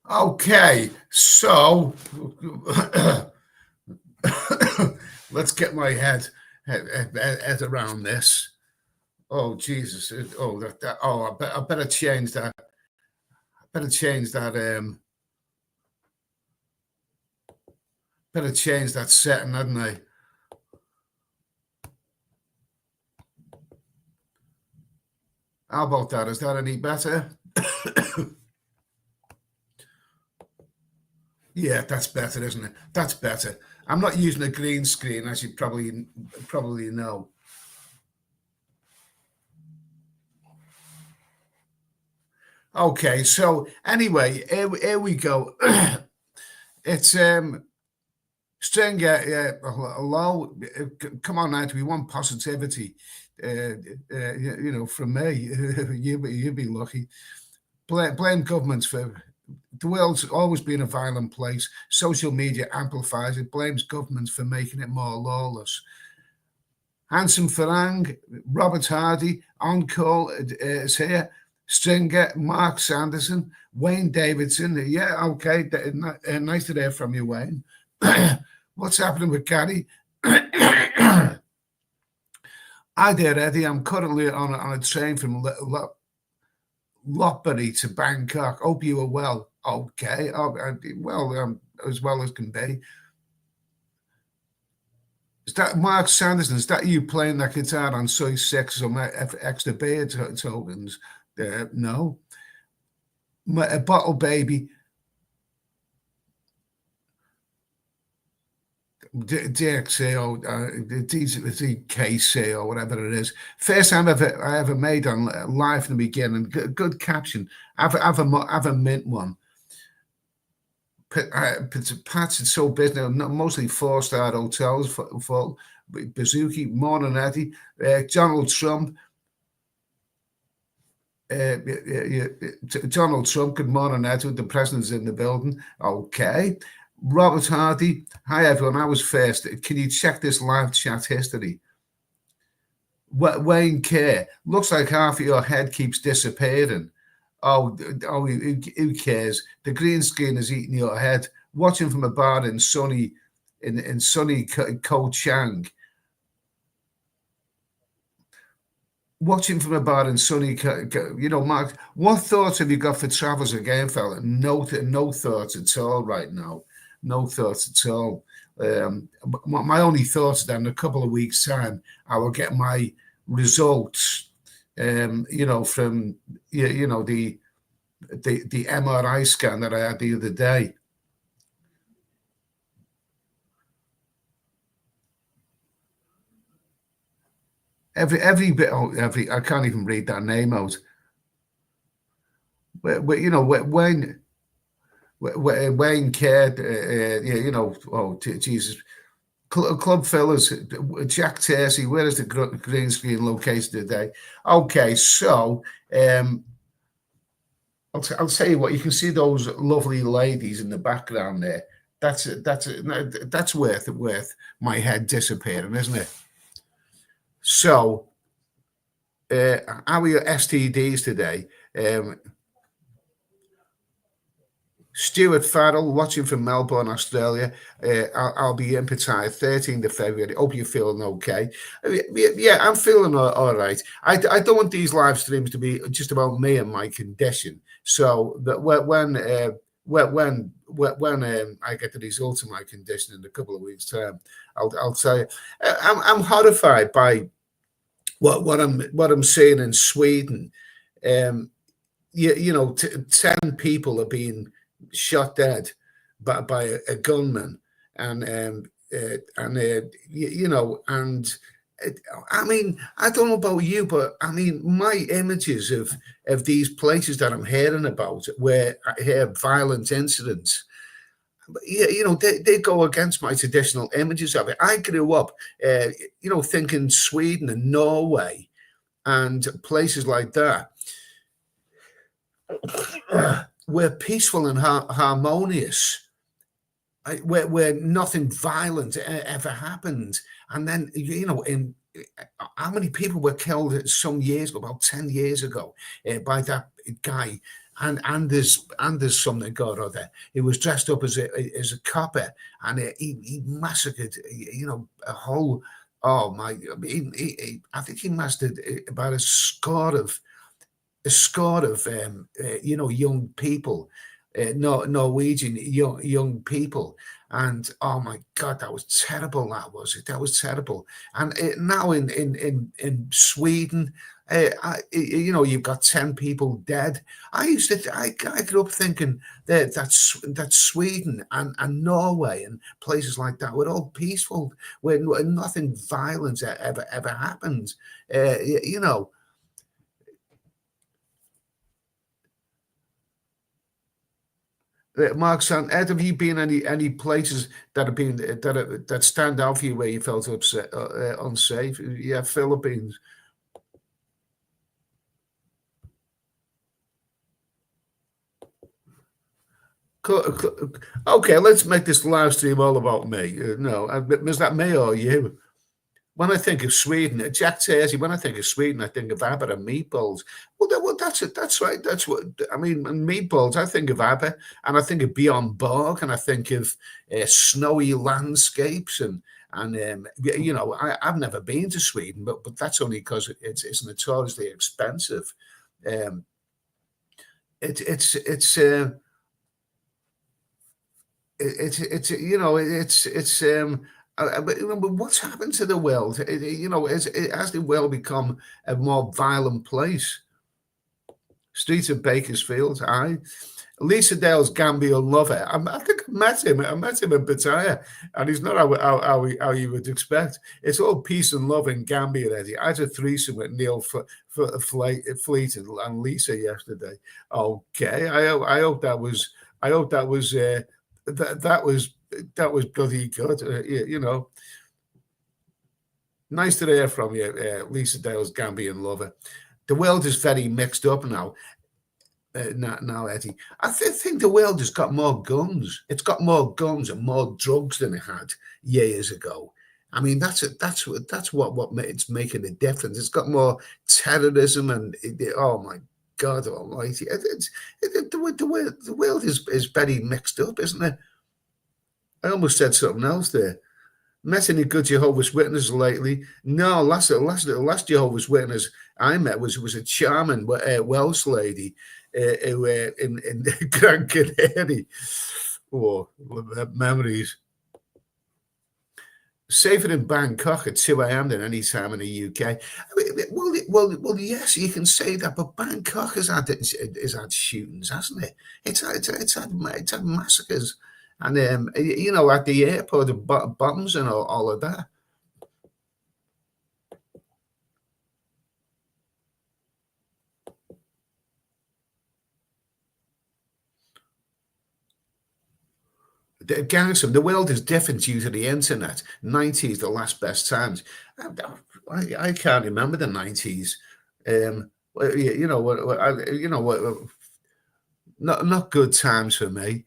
Okay, so let's get my head around this. Oh Jesus! I better change that. Better change that. Better change that setting, hadn't I? How about that? Is that any better? Yeah, that's better, isn't it? That's better. I'm not using a green screen, as you probably know. Okay, so anyway, here we go. It's Stringer, yeah, hello. Come on, now, we want positivity. From me, you'd be lucky. Blame governments for the world's always been a violent place. Social media amplifies it, blames governments for making it more lawless. Handsome Farang, Robert Hardy, On Call is here. Stringer, Mark Sanderson, Wayne Davidson. Yeah, okay. Nice to hear from you, Wayne. What's happening with Gary? Hi there, Eddie. I'm currently on a train from Lopbury to Bangkok. Hope you are well. Okay. As well as can be. Is that Mark Sanderson? Is that you playing that guitar on Soy 6 or my extra beer tokens? No. A bottle baby. DXA or DKC or whatever it is. First time I ever made on live in the beginning. Good caption. Have a mint one. Pat's is so busy now, mostly 4-star hotels full. Bazooki, Morning Eddie, Donald Trump. Donald Trump, good morning, Eddie. The president's in the building. Okay. Robert Hardy, hi everyone. I was first. Can you check this live chat history? Wayne Kerr, looks like half of your head keeps disappearing. Oh, who cares? The green screen is eating your head. Watching from a bar in sunny Koh Chang. Watching from a bar in sunny, Mark. What thoughts have you got for Travels again, fella? No thoughts at all right now. No thoughts at all. My only thoughts is that in a couple of weeks' time, I will get my results. From the MRI scan that I had the other day. Every bit. I can't even read that name out. Wayne cared. Oh Jesus, Club Fillers, Jack Tersey, where is the green screen located today? Okay, so I'll tell you what, you can see those lovely ladies in the background there. That's worth my head disappearing, isn't it? So, how are your STDs today? Stuart Farrell, watching from Melbourne, Australia. I'll be in Pattaya, 13th of February. Hope you're feeling okay. Yeah, I'm feeling all right. I don't want these live streams to be just about me and my condition. So that when I get the results of my condition in a couple of weeks' time, I'll tell you. I'm horrified by what I'm seeing in Sweden. You know, 10 people are being shot dead by a gunman, and you know, and I mean, I don't know about you, but I mean, my images of these places that I'm hearing about where I hear violent incidents, you know, they go against my traditional images of it. I grew up, you know, thinking Sweden and Norway and places like that were peaceful and harmonious, where nothing violent ever happened. And then, you know, in how many people were killed some years ago, about 10 years ago, by that guy, and there's something god or other. He was dressed up as a copper, and he massacred, you know, a whole. Oh my! I think he massacred about a score of you know, young people, Norwegian young people, and oh my god, that was terrible. That was terrible. And now in Sweden, you know, you've got 10 people dead. I grew up thinking that Sweden and Norway and places like that were all peaceful, where nothing violent ever happened. You know. Mark San, Ed, have you been any places that have been that stand out for you where you felt upset, unsafe? Yeah, Philippines. Okay, let's make this live stream all about me. No, is that me or you? When I think of Sweden, Jack Tersey, when I think of Sweden, I think of ABBA and meatballs. Well, that's it. That's right. That's what I mean. And meatballs, I think of ABBA, and I think of Bjorn Borg, and I think of snowy landscapes, and you know, I've never been to Sweden, but that's only because it's notoriously expensive. Um, it's it's you know but what's happened to the world? You know, has the world become a more violent place? Streets of Bakersfield, aye. Lisa Dale's Gambia lover. I think I met him. I met him in Pattaya, and he's not how you would expect. It's all peace and love in Gambia, Eddie. I had a threesome with Neil Fleet and Lisa yesterday. Okay, I hope that was. I hope that was. That was bloody good. You know, nice to hear from you, Lisa Dale's Gambian lover. The world is very mixed up now. Now, Eddie, I think the world has got more guns. It's got more guns and more drugs than it had years ago. I mean, that's what it's making a difference. It's got more terrorism and oh my God Almighty! The world is very mixed up, isn't it? I almost said something else there. Met any good Jehovah's Witnesses lately? No, last Jehovah's Witness I met was a charming Welsh lady in Gran Canaria. Oh, memories. Safer in Bangkok at 2 a.m. than any time in the UK. I mean, well, yes, you can say that, but Bangkok has had shootings, hasn't it? It's had massacres, and you know, at the airport, the bombs and all of that. Garrison, the world is different due to the internet. 90s, the last best times. I can't remember the 90s. You know what? You know what? Not good times for me.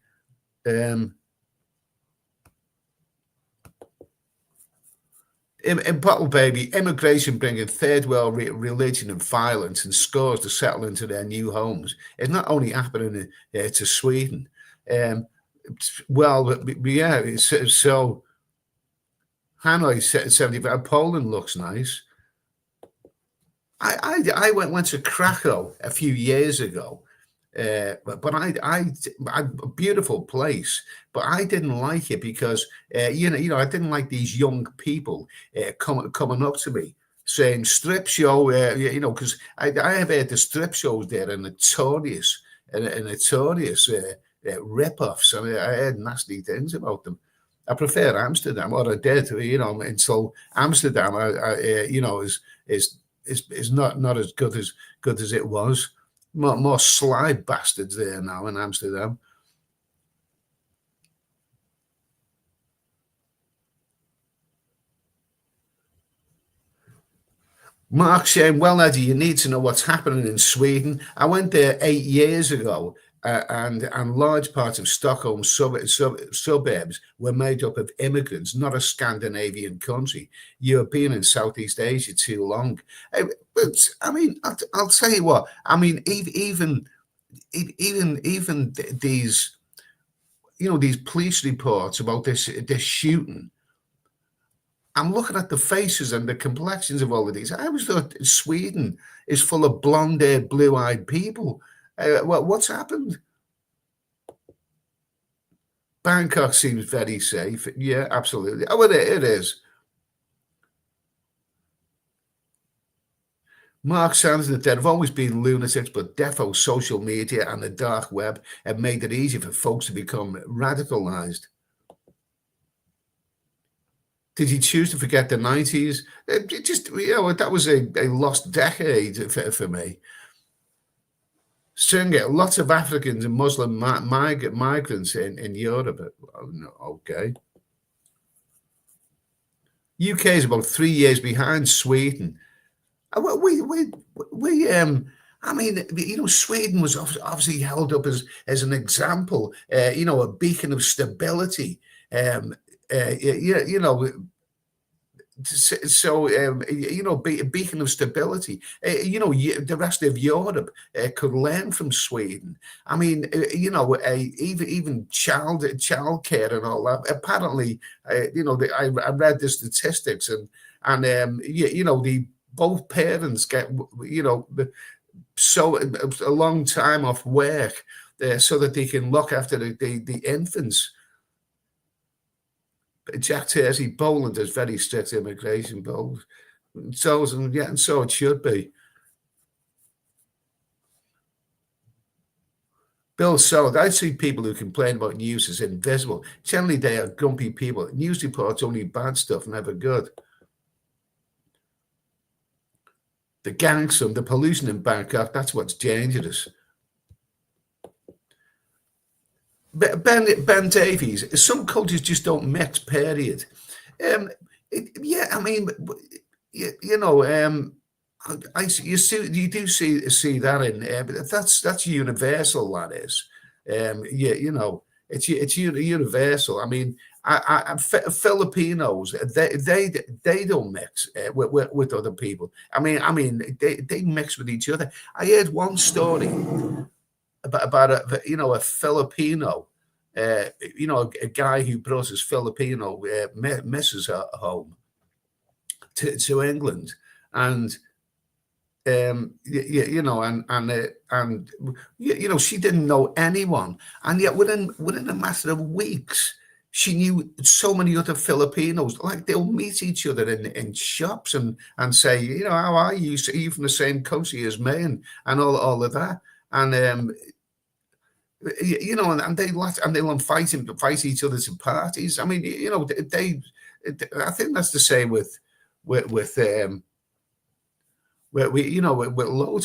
In Bottle Baby, immigration bringing third world religion and violence and scores to settle into their new homes. It's not only happening to Sweden. Well, yeah. So Hanoi 75. Poland looks nice. I went to Krakow a few years ago, but a beautiful place, but I didn't like it because I didn't like these young people coming up to me saying strip show, because I have heard the strip shows there are notorious and notorious rip-offs. I mean, I heard nasty things about them. I prefer Amsterdam, or I did, until Amsterdam, is not as good as it was. More sly bastards there now in Amsterdam. Mark saying, well, Eddie, you need to know what's happening in Sweden. I went there 8 years ago, and large parts of Stockholm suburbs were made up of immigrants, not a Scandinavian country. You have been in Southeast Asia too long. But I mean, I'll tell you what. I mean, even these, these police reports about this shooting. I'm looking at the faces and the complexions of all of these. I always thought Sweden is full of blonde-haired, blue-eyed people. What's happened? Bangkok seems very safe. Yeah, absolutely. Oh, it is. Mark Sanders that there have always been lunatics, but defo social media and the dark web have made it easy for folks to become radicalized. Did you choose to forget the 90s? That was a lost decade for me. Singer, lots of Africans and Muslim migrants in Europe. Okay. UK is about 3 years behind Sweden. I mean, Sweden was obviously held up as an example, a beacon of stability. A beacon of stability. The rest of Europe could learn from Sweden. I mean, even childcare and all that. Apparently, I read the statistics and both parents get so a long time off work so that they can look after the infants. Jack Tersey, Poland has very strict immigration laws. And so it should be. Bill Solid, I see people who complain about news as invisible. Generally, they are grumpy people. News reports only bad stuff, never good. The gangster, the pollution in Bangkok, that's what's dangerous. Ben Davies, some cultures just don't mix, period. I mean, you do see that in, but that's universal. That is, it's universal. I mean, Filipinos, they don't mix with other people. I mean, they mix with each other. I heard one story about a Filipino, a guy who brought his Filipino missus home to England, and she didn't know anyone, and yet within a matter of weeks, she knew so many other Filipinos. Like they'll meet each other in shops and say, how are you? So are you from the same country as me? And all of that. And and they'll fight each other to parties. I mean, I think that's the same with loads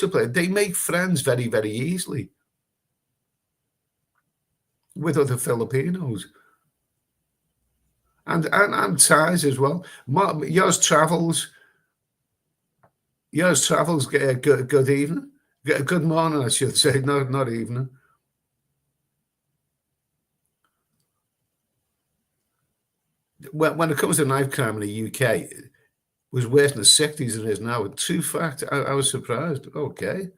of players. They make friends very, very easily with other Filipinos. and ties as well. Yours travels. Good evening, good morning, I should say, not evening. When it comes to knife crime in the UK, it was worse in the 60s than it is now. True fact. I was surprised. Okay.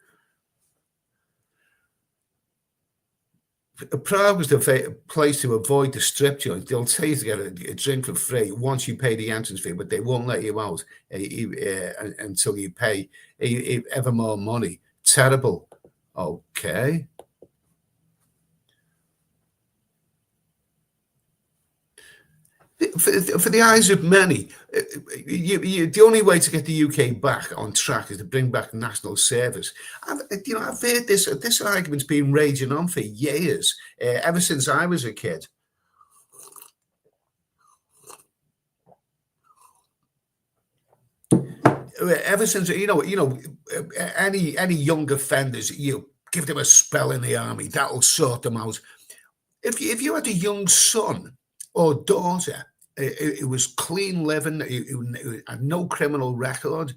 Prague was the place to avoid the strip joints. They'll tell you to get a drink for free once you pay the entrance fee, but they won't let you out until you pay ever more money. Terrible. Okay. For the eyes of many, the only way to get the UK back on track is to bring back national service. I've heard this argument's been raging on for years, ever since I was a kid. Ever since any young offenders, you give them a spell in the army, that'll sort them out. If you had a young son or daughter, it was clean living, it had no criminal record,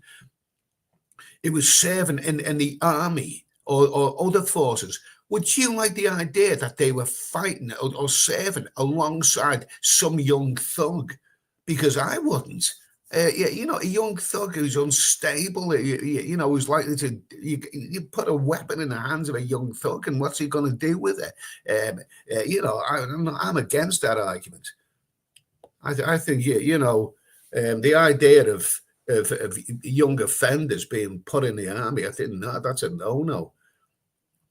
it was serving in the army or other forces, would you like the idea that they were fighting or serving alongside some young thug? Because I wouldn't. A young thug who's unstable, who's likely to, you put a weapon in the hands of a young thug, and what's he going to do with it? I'm against that argument. I think, the idea of young offenders being put in the army, I think, no, that's a no-no.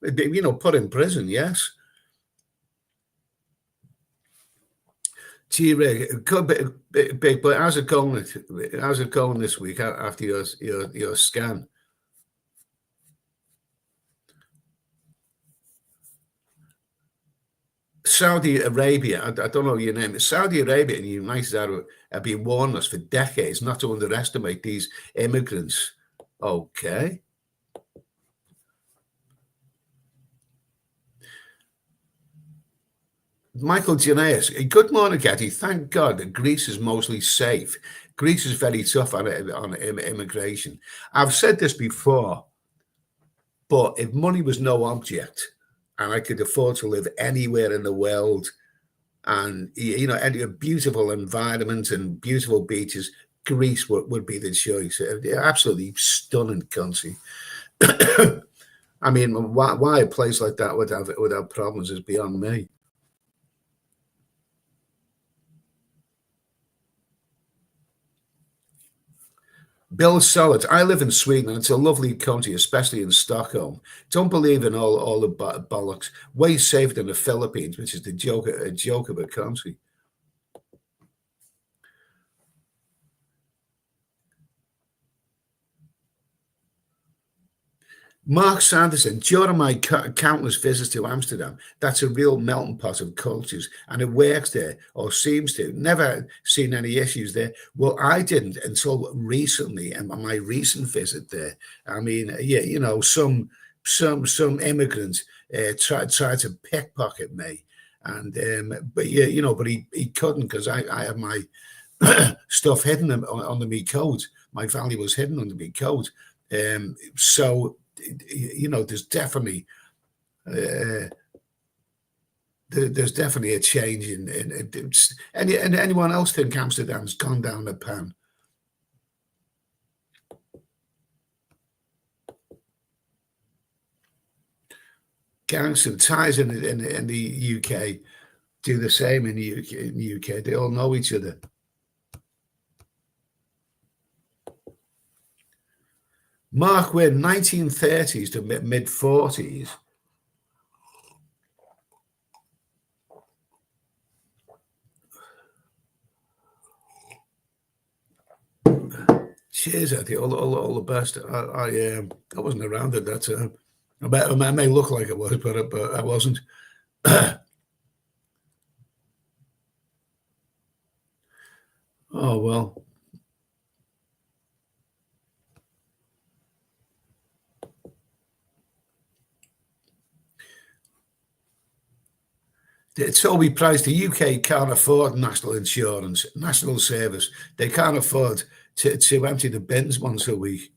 Put in prison, yes. Gee, Rick, good big, but how's it going? How's it going this week after your scan? Saudi Arabia, I don't know your name. Saudi Arabia and the United Arab have been warning us for decades not to underestimate these immigrants. Okay. Michael Janaeus, good morning, Getty. Thank God that Greece is mostly safe. Greece is very tough on immigration. I've said this before, but if money was no object and I could afford to live anywhere in the world and, any beautiful environment and beautiful beaches, Greece would be the choice. Absolutely stunning country. I mean, why a place like that would have problems is beyond me. Bill Solid, I live in Sweden and it's a lovely country, especially in Stockholm. Don't believe in all the bollocks. Way safer than the Philippines, which is a joke of a country. Mark Sanderson, during my countless visits to Amsterdam, that's a real melting pot of cultures and it works there or seems to. Never seen any issues there. Well, I didn't until recently and my recent visit there. I mean, some immigrants tried to pickpocket me. And but he couldn't because I have my stuff hidden under my coat. My family was hidden under my coat. So there's definitely there's definitely a change and anyone else think Amsterdam's gone down the pan? Gangs and ties in the UK do the same in the UK. They all know each other. Mark Wynn, 1930s to mid 40s. Cheers, Eddie. All the best. I wasn't around at that time. I may look like I was, but I wasn't. Oh well. Toby Price, the UK can't afford national insurance, national service. They can't afford to empty the bins once a week.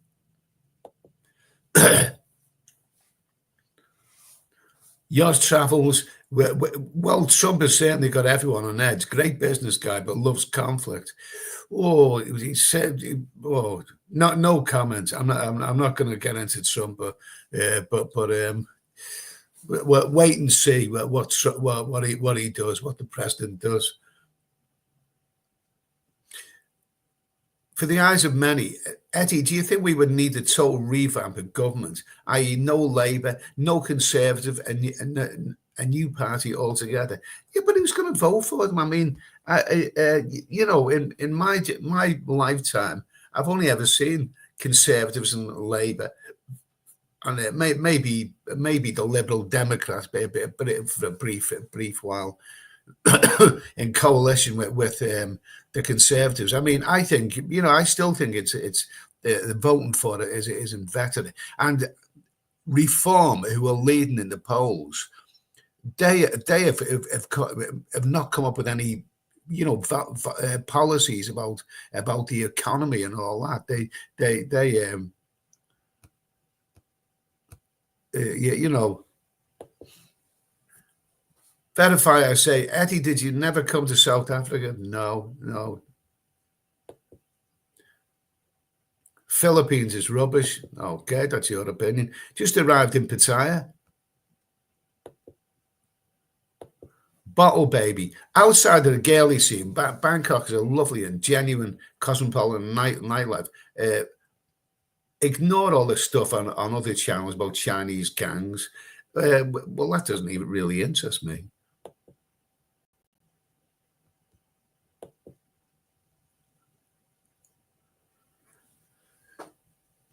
Yours travels. Well, Trump has certainly got everyone on edge. Great business guy, but loves conflict. Oh, he said, oh, no comments. I'm not going to get into Trump, but wait and see what he does, what the president does. For the eyes of many, Eddie, do you think we would need a total revamp of government, i.e., no Labour, no Conservative, and a new party altogether? Yeah, but who's going to vote for them? I mean, in my lifetime, I've only ever seen Conservatives and Labour, and maybe the Liberal Democrats, but for a brief while, in coalition with the Conservatives. I mean, I think, I still think it's the voting for it is invented. And Reform, who are leading in the polls, they have not come up with any policies about the economy and all that. Verify, I say, Eddie, did you never come to South Africa? No. Philippines is rubbish. Okay, that's your opinion. Just arrived in Pattaya. Bottle baby. Outside of the girly scene, Bangkok is a lovely and genuine cosmopolitan nightlife. Ignore all this stuff on other channels about Chinese gangs. Well, that doesn't even really interest me.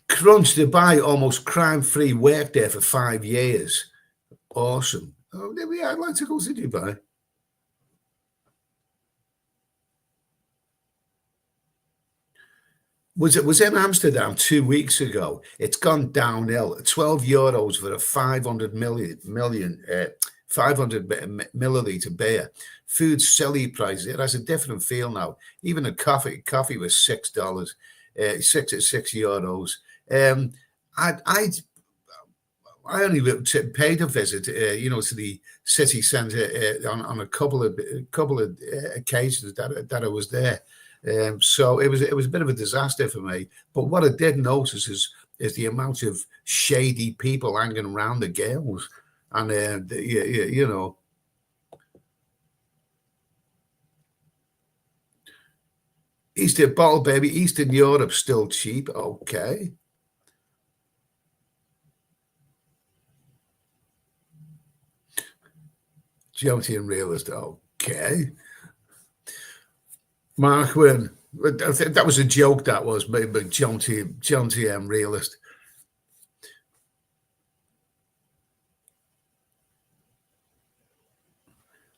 Crunch, Dubai, almost crime-free, worked there for 5 years. Awesome. Oh, yeah, I'd like to go to Dubai. Was in Amsterdam 2 weeks ago. It's gone downhill. 12 euros for a 500 milliliter beer. Food silly prices. It has a different feel now. Even a coffee was $6, €6. I only paid a visit, to the city centre on a couple of occasions that I was there. So it was a bit of a disaster for me. But what I did notice is the amount of shady people hanging around the girls, and Eastern bottle baby, Eastern Europe still cheap. Okay. Jonty and realist. Okay. Mark Wynn. I think that was a joke, that was, but Jonty and realist.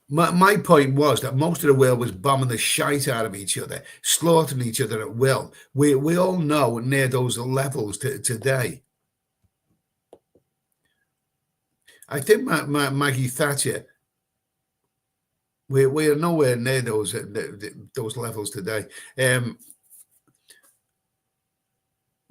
My point was that most of the world was bombing the shite out of each other, slaughtering each other at will. We all know near those levels today. I think Maggie Thatcher, we are nowhere near those levels today.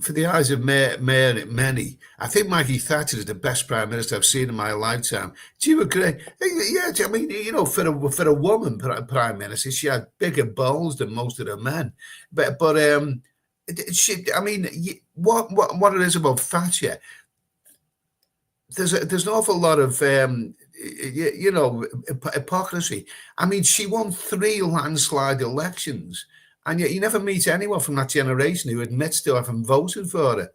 For the eyes of many, I think Maggie Thatcher is the best prime minister I've seen in my lifetime. Do you agree? Yeah, I mean, for a woman prime minister, she had bigger balls than most of the men. But she, I mean, what it is about Thatcher? There's an awful lot of hypocrisy. I mean, she won 3 landslide elections. And yet you never meet anyone from that generation who admits to having voted for her.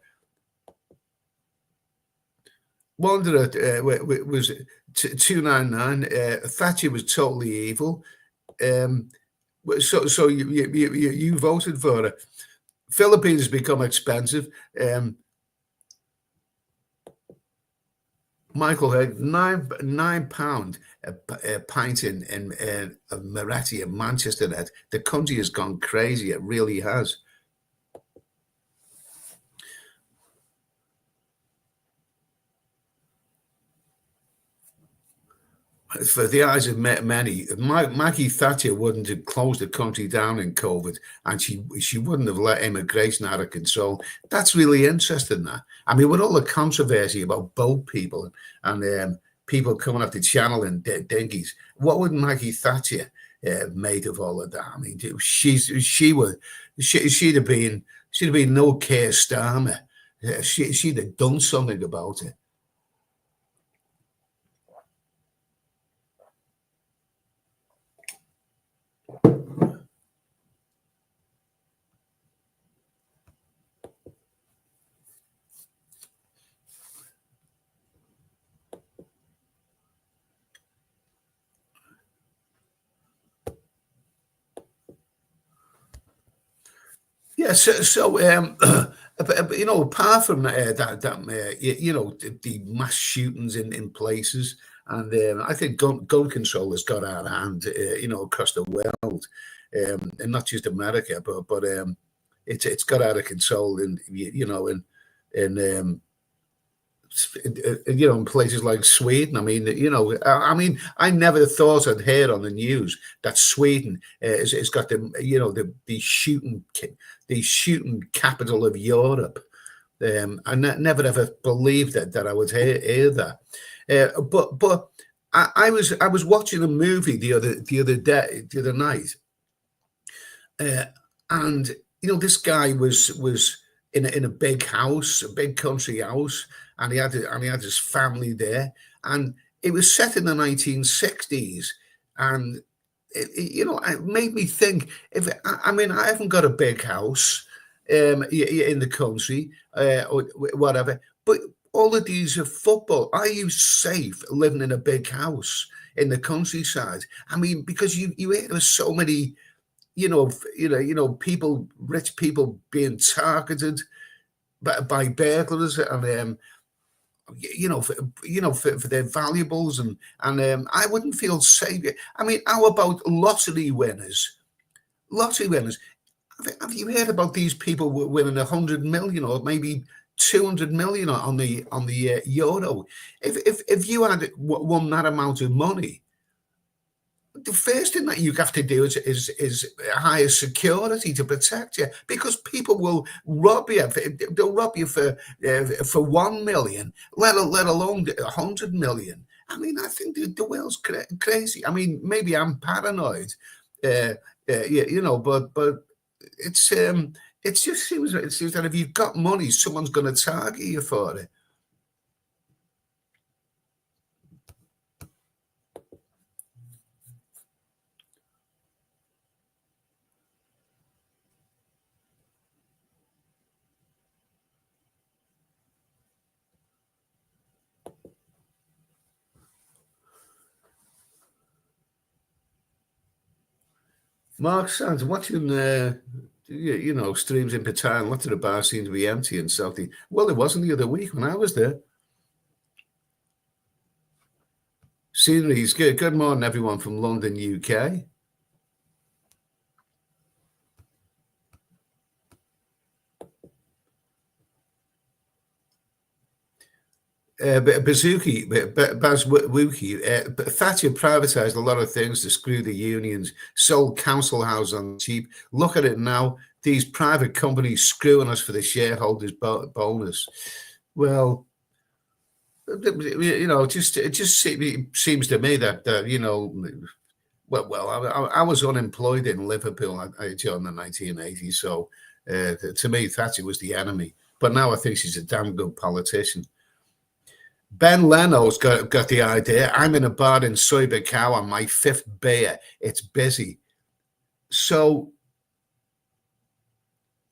Wanderer was 299. Thatcher was totally evil. So you voted for her. Philippines has become expensive. Michael Haig, £9 a pint in Moretti in Manchester. That the country has gone crazy. It really has. for the eyes of many, Maggie Thatcher wouldn't have closed the country down in COVID, and she wouldn't have let immigration out of control. That's really interesting. That, I mean, with all the controversy about boat people and people coming up the channel in dinghies, what would Maggie Thatcher made of all of that? I mean, she'd have been no Keir Starmer. She'd have done something about it. Yeah, you know, apart from the mass shootings in places, and I think gun control has got out of hand, across the world, and not just America, but it's got out of control in in places like Sweden. I mean, I never thought I'd heard on the news that Sweden has got the shooting capital of Europe. I never ever believed that I would hear that. But I was watching a movie the other night, and this guy was in a big house, a big country house, and he had his family there, and it was set in the 1960s, and it made me think. I mean, I haven't got a big house in the country or whatever, but all of these are football. Are you safe living in a big house in the countryside? I mean, because you hear there's so many people, rich people being targeted by burglars, and for their valuables, and I wouldn't feel safe. I mean, how about lottery winners? Lottery winners. Have you heard about these people winning 100 million or maybe 200 million on the euro? If you had won that amount of money, the first thing that you have to do is hire security to protect you, because people will rob you. They'll rob you for 1 million, let alone 100 million. I mean, I think the world's crazy. I mean, maybe I'm paranoid, but it just seems that if you've got money, someone's going to target you for it. Mark Sands, watching streams in Pattaya, lots of the bars seem to be empty in Southie. Well, it wasn't the other week when I was there. Scenery's good. Good morning, everyone from London, UK. Bazooki, Thatcher privatised a lot of things to screw the unions, sold council houses on cheap. Look at it now. These private companies screwing us for the shareholders' bonus. Well, it just seems to me that, I was unemployed in Liverpool during the 1980s. So to me, Thatcher was the enemy. But now I think she's a damn good politician. Ben Leno's got the idea. I'm in a bar in Soybacau on my 5th beer. It's busy. So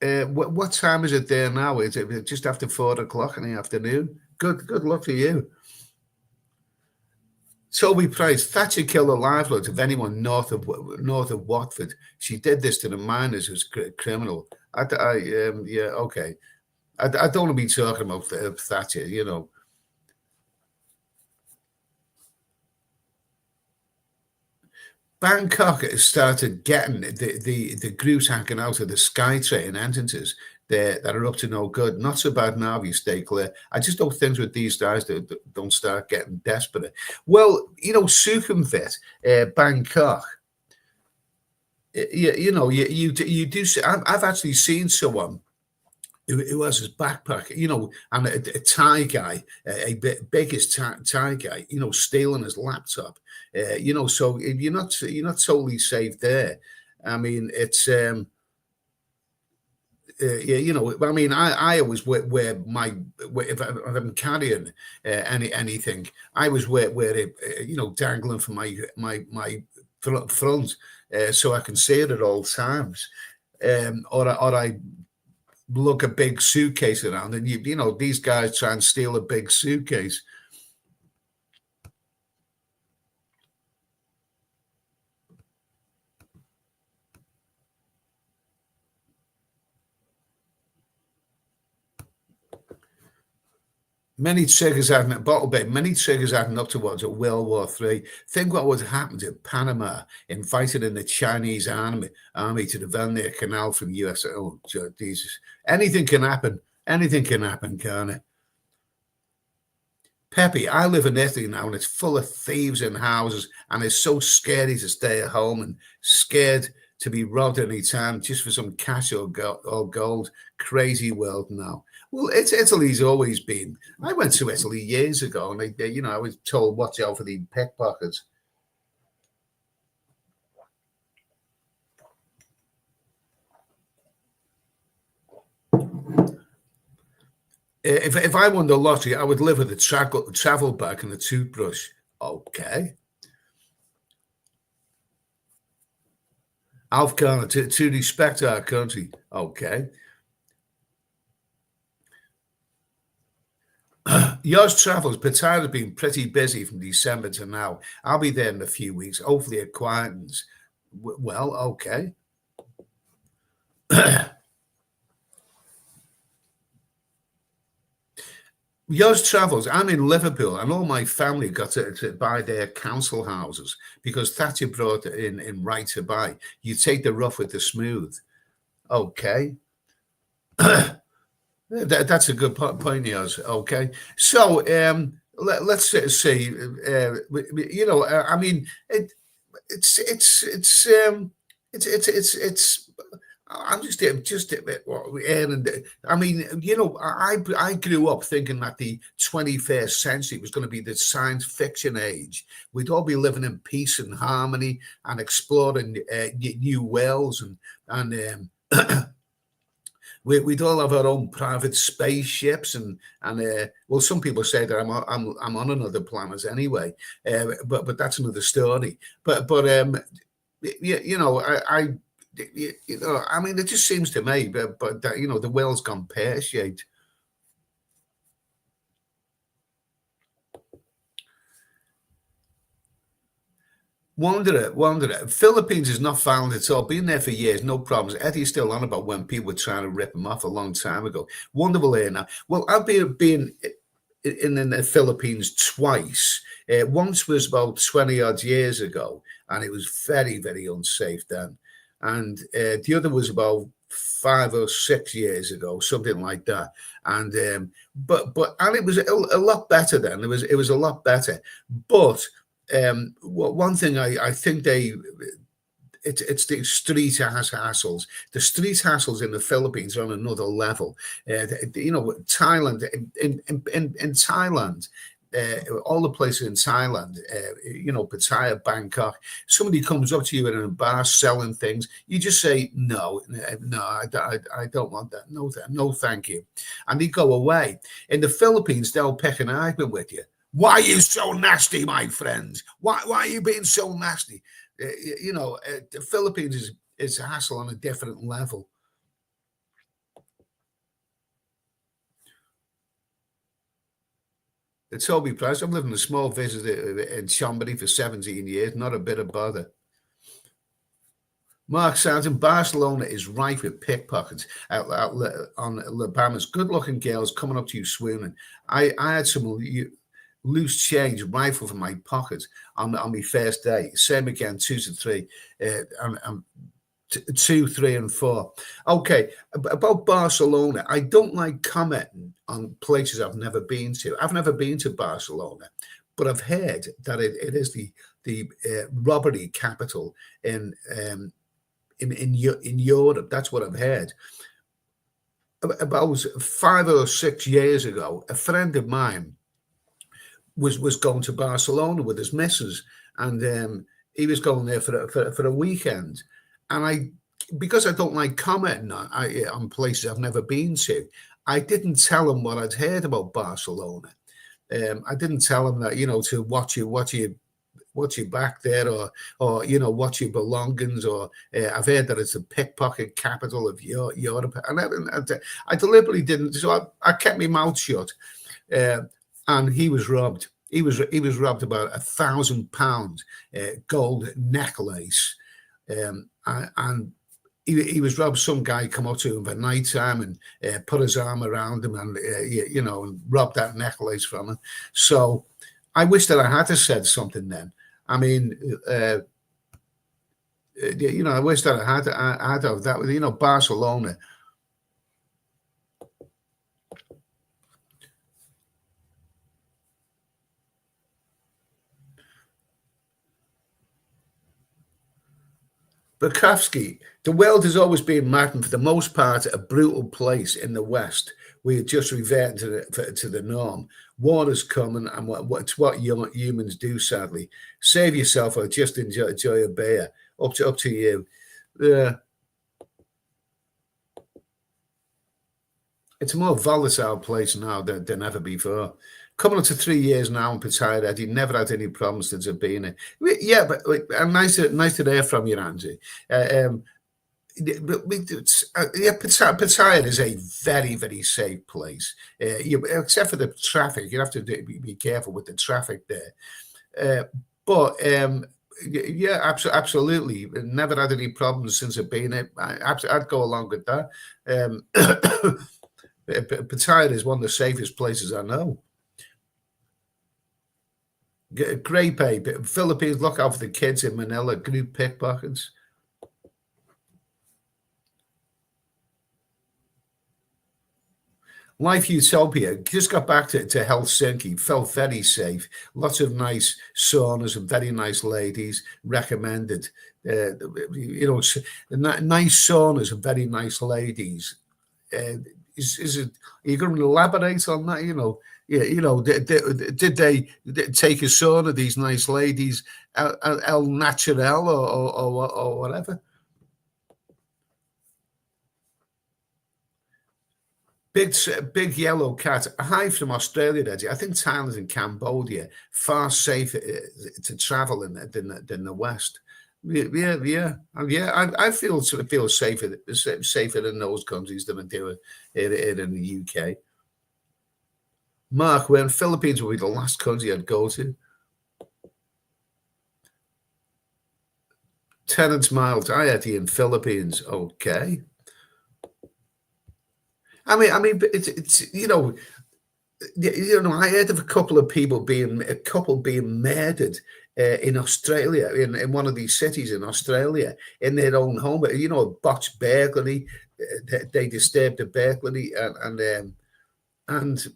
what time is it there now? Is it just after 4 o'clock in the afternoon? Good luck to you. Toby Price, Thatcher killed the livelihoods of anyone north of Watford. She did this to the miners as criminal. Okay. I don't want to be talking about Thatcher, Bangkok started getting the groups hacking out of the SkyTrain entrances. that are up to no good. Not so bad now if you stay clear. I just don't think with these guys that don't start getting desperate. Well, Sukhumvit, Bangkok. You do. I've actually seen someone who has his backpack, and a Thai guy, a biggest Thai guy, stealing his laptop. So you're not totally safe there. I mean, it's I mean, I always wear my if I'm carrying anything, I always wear it, dangling from my front, so I can see it at all times. Or I lug a big suitcase around, and these guys try and steal a big suitcase. Many triggers adding up towards a World War III. Think what would happen to Panama invited in the Chinese army to defend their canal from the US. Oh, Jesus. Anything can happen. Anything can happen, can't it? Pepe, I live in Italy now, and it's full of thieves in houses, and it's so scary to stay at home and scared to be robbed any time just for some cash or gold. Crazy world now. Well, Italy's always been. I went to Italy years ago, and I was told watch out for the pickpockets. If I won the lottery, I would live with a travel bag and a toothbrush. Okay. Afghan to respect our country. Okay. Yours travels. Pattaya has been pretty busy from December to now. I'll be there in a few weeks. Hopefully it quietens. Well, okay. Yours travels. I'm in Liverpool, and all my family got to buy their council houses because Thatcher brought it in right to buy. You take the rough with the smooth. Okay. That's a good point, yours. Okay. So let's see. I mean, it's I'm just a bit and I mean, I grew up thinking that the 21st century was going to be the science fiction age. We'd all be living in peace and harmony and exploring new worlds, and we'd all have our own private spaceships, and well, some people say that I'm on another planet anyway, but that's another story. But I mean, it just seems to me, but that, the world's gone pear-shaped. Wanderer. Philippines is not found at all. Been there for years, no problems. Eddie's still on about when people were trying to rip him off a long time ago. Wonderful here now. Well, I've been in the Philippines twice. Once was about 20 odd years ago, and it was very, very unsafe then. And the other was about 5 or 6 years ago, something like that. And but it was a lot better then. It was a lot better. But one thing I think it's the street hassles. The street hassles in the Philippines are on another level. Thailand in Thailand. All the places in Thailand, Pattaya, Bangkok, somebody comes up to you in a bar selling things, you just say, no, I don't want that. No, thank you. And they go away. In the Philippines, they'll pick an argument with you. Why are you so nasty, my friends? Why are you being so nasty? The Philippines is a hassle on a different level. The Toby Price. I'm living in a small village in Chambéry for 17 years. Not a bit of bother. Mark Sargent, Barcelona is rife with pickpockets out on La Palmas. Good-looking girls coming up to you swooning. I had some loose change rifle from my pocket on my first day. Same again, 2 to 3. 2, 3, and 4. Okay, about Barcelona, I don't like commenting on places I've never been to. I've never been to Barcelona, but I've heard that it is the robbery capital in Europe. That's what I've heard. About 5 or 6 years ago, a friend of mine was going to Barcelona with his missus, and he was going there for a weekend. And because I don't like commenting on places I've never been to, I didn't tell him what I'd heard about Barcelona. I didn't tell him that, to watch your back there, or watch your belongings, or I've heard that it's the pickpocket capital of Europe, and I deliberately didn't. So I kept my mouth shut, and he was robbed. He was robbed about £1,000 gold necklace, and he was robbed. Some guy come up to him at night time and put his arm around him and and robbed that necklace from him. So I wish that I had to said something then. I mean, I wish that I had that. Barcelona. Bukowski, the world has always been, Martin, for the most part, a brutal place in the West. We just revert to the norm. War is coming, and it's what humans do, sadly. Save yourself or just enjoy a beer. Up to you. It's a more volatile place now than ever before. Coming up to 3 years now in Pattaya, Eddie. Never had any problems since I've been here. Yeah, but nice to hear from you, Angie. Pattaya is a very, very safe place. Except for the traffic, you have to be careful with the traffic there. But yeah, absolutely. Never had any problems since I've been here. I'd go along with that. Pattaya is one of the safest places I know. Great pay. Philippines, look out for the kids in Manila, group pickpockets. Life Utopia, just got back to Helsinki, felt very safe. Lots of nice saunas and very nice ladies, recommended. Nice saunas and very nice ladies. Are you going to elaborate on that? Did they take a sauna, these nice ladies, El Natural or whatever? Big yellow cat. Hi from Australia, Eddie. I think Thailand and Cambodia far safer to travel in than the West. Yeah. I feel safer in those countries than I do here in the UK. Mark, when Philippines will be the last country I'd go to. Terence Miles, I had you in Philippines. Okay. I mean, it's I heard of a couple being murdered in Australia, in one of these cities in Australia, in their own home. A botched burglary. They disturbed the burglary, and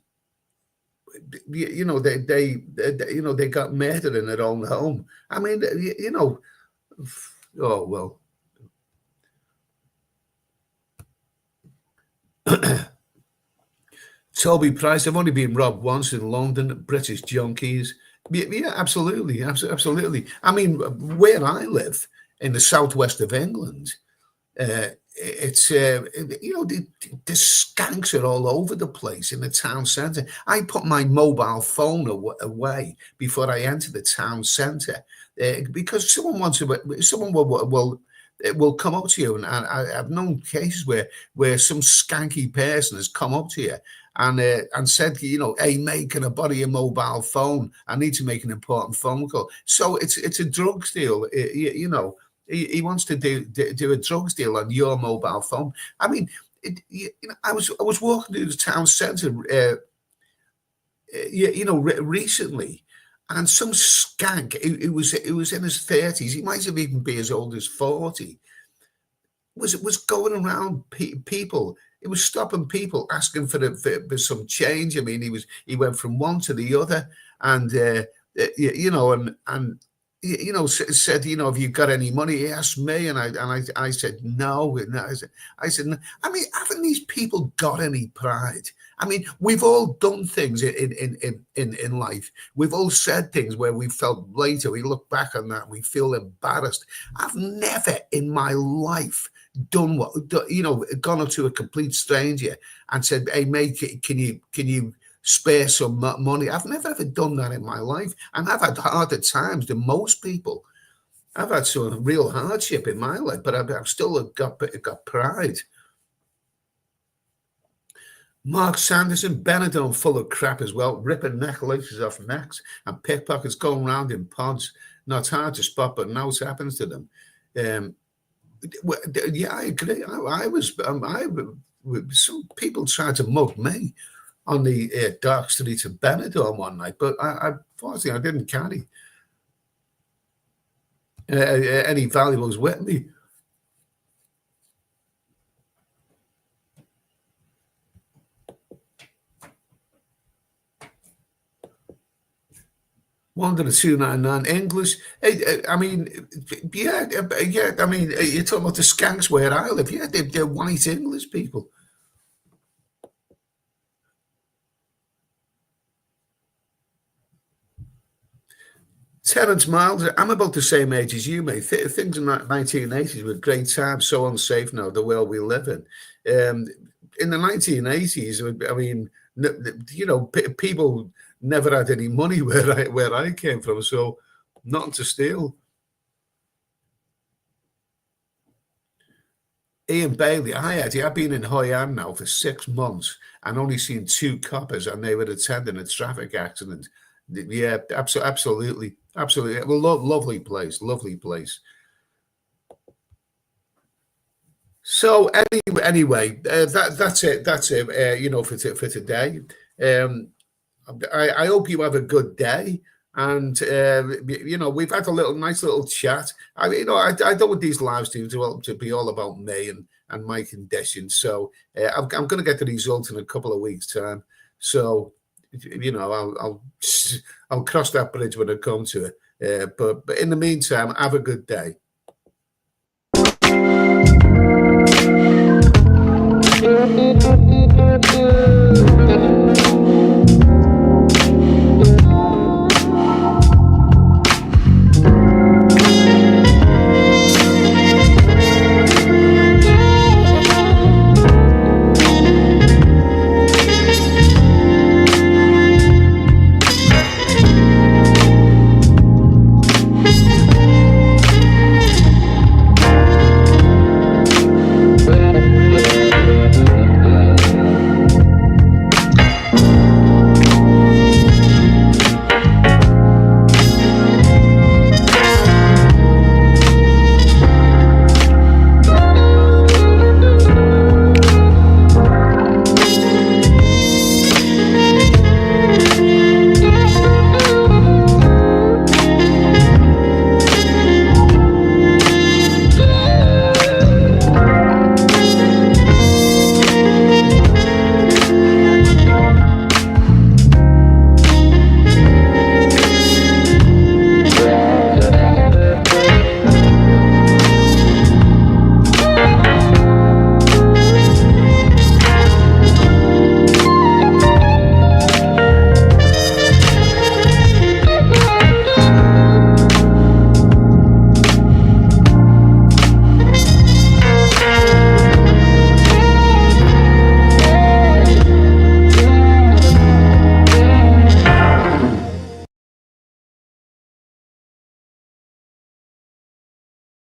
they got murdered in their own home. I mean, oh well. Toby Price, I've only been robbed once in London, British junkies. Yeah, absolutely. I mean, where I live in the southwest of England, it's the skanks are all over the place in the town centre. I put my mobile phone away before I enter the town centre because someone will come up to you, and I've known cases where some skanky person has come up to you and said, hey mate, can I borrow your mobile phone? I need to make an important phone call. So it's a drugs deal, He wants to do a drugs deal on your mobile phone. I mean, I was walking through the town centre, recently, and some skank. It was in his 30s. He might have even been as old as 40. was going around people. It was stopping people asking for some change. I mean, he went from one to the other, and said, have you got any money? He asked me, and I said no. I said, no. I mean, haven't these people got any pride? I mean, we've all done things in life. We've all said things where we felt later, we look back on that and we feel embarrassed. I've never in my life gone up to a complete stranger and said, "Hey, mate, can you spare some money?" I've never ever done that in my life, and I've had harder times than most people. I've had some real hardship in my life, but I've still got pride. Mark Sanderson, Benidorm full of crap as well, ripping necklaces off necks and pickpockets going around in pods. Now, it's hard to spot, but now it happens to them. Yeah, I agree. Some people tried to mug me on the dark streets of Benidorm one night, but unfortunately, I didn't carry any valuables with me. One to the 299 English. I mean, yeah. I mean, you're talking about the skanks where I live. Yeah, they're white English people. Terence Miles, I'm about the same age as you, mate. Things in the 1980s were great times, so unsafe now, the world we live in. In the 1980s, I mean, people never had any money where I came from, so nothing to steal. Ian Bailey, hi Eddie, I've been in Hoi An now for 6 months and only seen 2 coppers, and they were attending a traffic accident. Yeah, absolutely. Well, lovely place, lovely place. So anyway, that's it. That's it. For today. I hope you have a good day. And we've had a nice little chat. I don't want these lives to be all about me and my conditions. So I'm going to get the result in a couple of weeks' time. So I'll cross that bridge when I come to it. But in the meantime, have a good day.